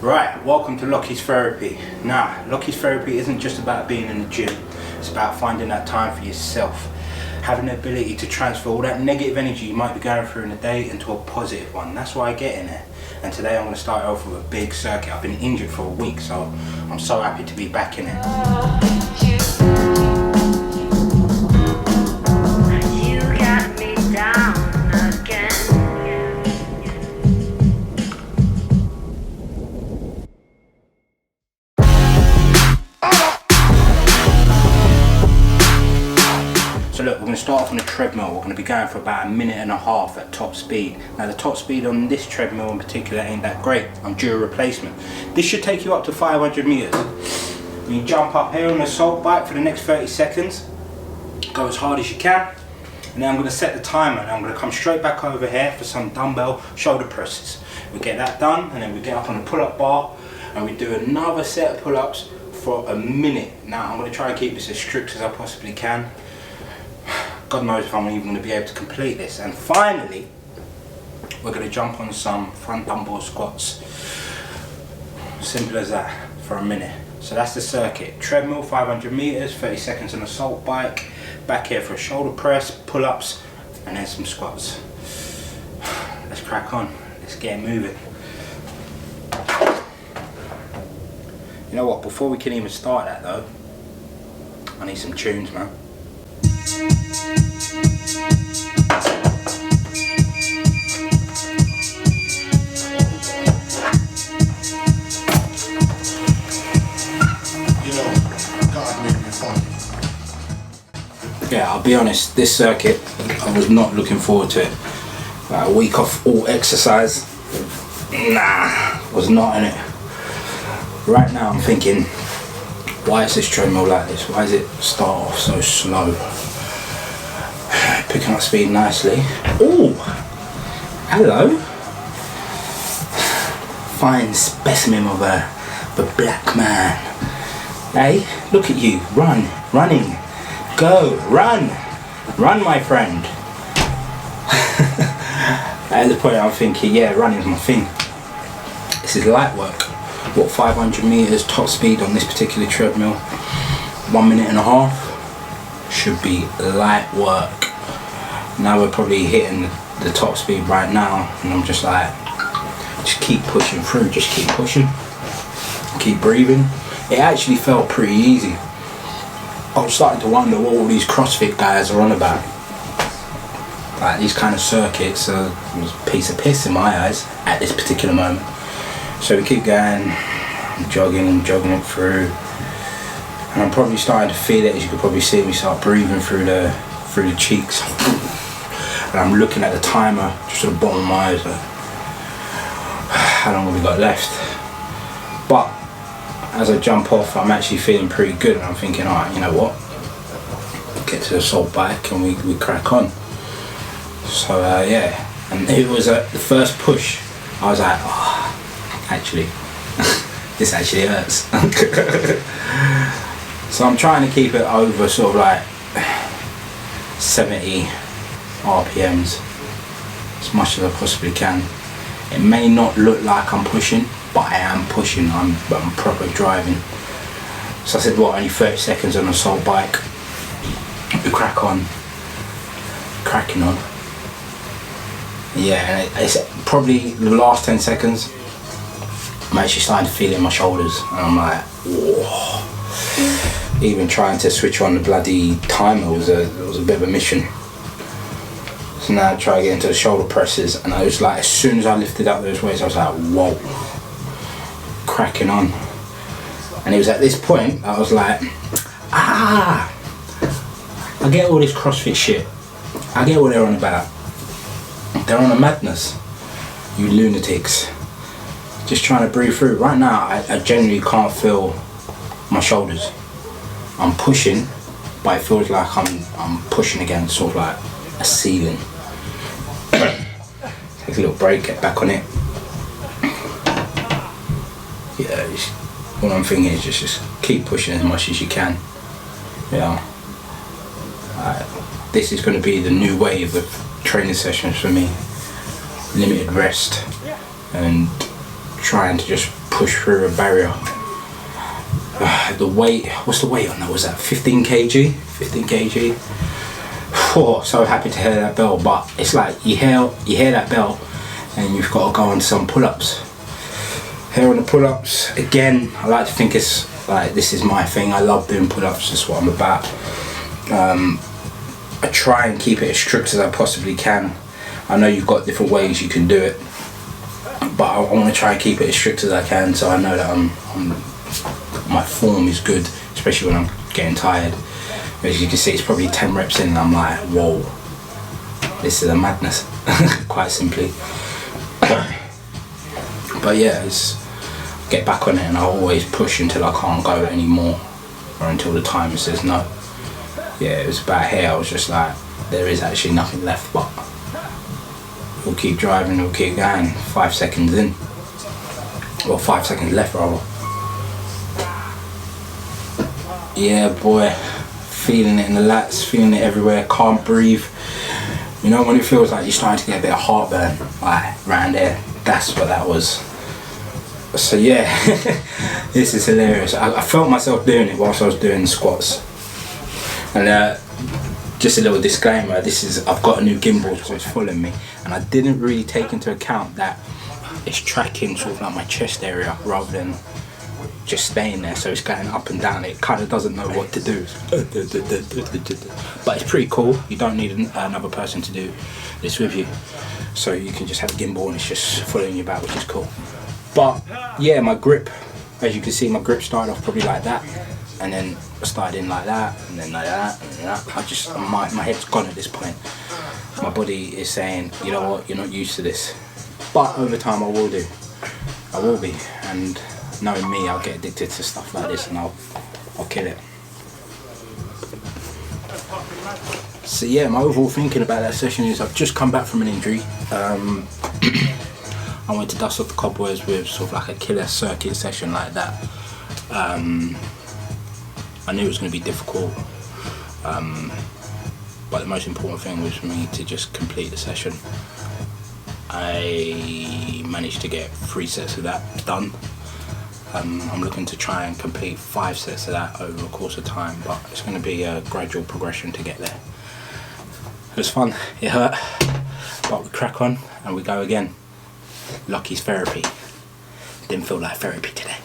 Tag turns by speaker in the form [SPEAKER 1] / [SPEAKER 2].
[SPEAKER 1] Right, welcome to Lockie's Therapy. Now, Lockie's Therapy isn't just about being in the gym, it's about finding that time for yourself. Having the ability to transfer all that negative energy you might be going through in the day into a positive one. That's why I get in there. And today I'm going to start off with a big circuit. I've been injured for a week, so I'm so happy to be back in it. So look, we're going to start off on the treadmill. We're going to be going for about a minute and a half at top speed. Now the top speed on this treadmill in particular ain't that great. I'm due a replacement. This should take you up to 500 meters. You jump up here on the assault bike for the next 30 seconds. Go as hard as you can. And then I'm going to set the timer and I'm going to come straight back over here for some dumbbell shoulder presses. We get that done and then we get up on the pull-up bar and we do another set of pull-ups for a minute. Now I'm going to try and keep this as strict as I possibly can. God knows if I'm even going to be able to complete this. And finally, we're going to jump on some front dumbbell squats. Simple as that, for a minute. So that's the circuit. Treadmill, 500 meters, 30 seconds on assault bike. Back here for a shoulder press, pull-ups, and then some squats. Let's crack on. Let's get moving. You know what, before we can even start that though, I need some tunes, man. Yeah, I'll be honest, this circuit, I was not looking forward to it. Like a week off all exercise, nah, was not in it. Right now I'm thinking, why is this treadmill like this? Why does it start off so slow? Picking up speed nicely. Oh, hello. Fine specimen of a black man. Hey, look at you, running. Go, run, my friend. At the point I'm thinking, yeah, running's my thing. This is light work. What, 500 meters top speed on this particular treadmill, 1 minute and a half, should be light work. Now we're probably hitting the top speed right now, and I'm just like, just keep pushing through, just keep pushing, keep breathing. It actually felt pretty easy. I was starting to wonder what all these CrossFit guys are on about. Like, these kind of circuits are a piece of piss in my eyes at this particular moment. So we keep going, jogging it through, and I'm probably starting to feel it, as you could probably see me start breathing through the cheeks. And I'm looking at the timer just at the bottom of my eyes, like, how long have we got left? But as I jump off, I'm actually feeling pretty good, and I'm thinking, alright, you know what, get to the assault bike and we crack on. So yeah, and it was the first push, I was like, oh, actually, this actually hurts. So I'm trying to keep it over sort of like 70 RPMs as much as I possibly can. It may not look like I'm pushing, but I am pushing. I'm proper driving. So I said, what, only 30 seconds on an assault bike, we crack on, cracking on. Yeah, and it's probably the last 10 seconds, I'm actually starting to feel it in my shoulders, and I'm like, whoa. Even trying to switch on the bloody timer was a bit of a mission. So now I try to get into the shoulder presses, and I was like, as soon as I lifted up those weights, I was like, whoa, cracking on. And it was at this point I was like, I get all this CrossFit shit, I get what they're on about. They're on a madness, you lunatics. Just trying to breathe through. Right now I genuinely can't feel my shoulders. I'm pushing, but it feels like I'm pushing against sort of like a ceiling. Take a little break, get back on it. Yeah, what I'm thinking is just keep pushing as much as you can. Yeah. This is going to be the new wave of training sessions for me. Limited rest and trying to just push through a barrier. The weight, what's the weight on that? Was that 15 kg? 15 kg. Oh, so happy to hear that bell, but it's like you hear that bell and you've got to go on some pull-ups. Here on the pull-ups, again, I like to think it's like, this is my thing. I love doing pull-ups, that's what I'm about. I try and keep it as strict as I possibly can. I know you've got different ways you can do it, but I want to try and keep it as strict as I can, so I know that my form is good, especially when I'm getting tired. As you can see, it's probably 10 reps in and I'm like, whoa, this is a madness, quite simply. But yeah, get back on it, and I always push until I can't go anymore, or until the timer says no. Yeah, it was about here, I was just like, there is actually nothing left, but we'll keep driving, we'll keep going. 5 seconds in, or 5 seconds left rather. Yeah boy, feeling it in the lats, feeling it everywhere, can't breathe. You know when it feels like you're starting to get a bit of heartburn, like around there, that's what that was. So yeah, this is hilarious. I felt myself doing it whilst I was doing the squats. And just a little disclaimer, I've got a new gimbal, so it's following me, and I didn't really take into account that it's tracking sort of like my chest area rather than just staying there, so it's going up and down. It kind of doesn't know what to do, but it's pretty cool. You don't need another person to do this with you, so you can just have a gimbal and it's just following you about, which is cool. But yeah, my grip, as you can see, my grip started off probably like that, and then I started in like that, and then like that, and then that. My head's gone at this point. My body is saying, you know what, you're not used to this, but over time I will do. I will be, and knowing me, I'll get addicted to stuff like this and I'll kill it. So yeah, my overall thinking about that session is I've just come back from an injury. I wanted to dust off the cobwebs with sort of like a killer circuit session like that. I knew it was going to be difficult, but the most important thing was for me to just complete the session. I managed to get 3 sets of that done. I'm looking to try and complete 5 sets of that over the course of time, but it's going to be a gradual progression to get there. It was fun, it hurt, but we crack on and we go again. Lucky's therapy. Didn't feel like therapy today.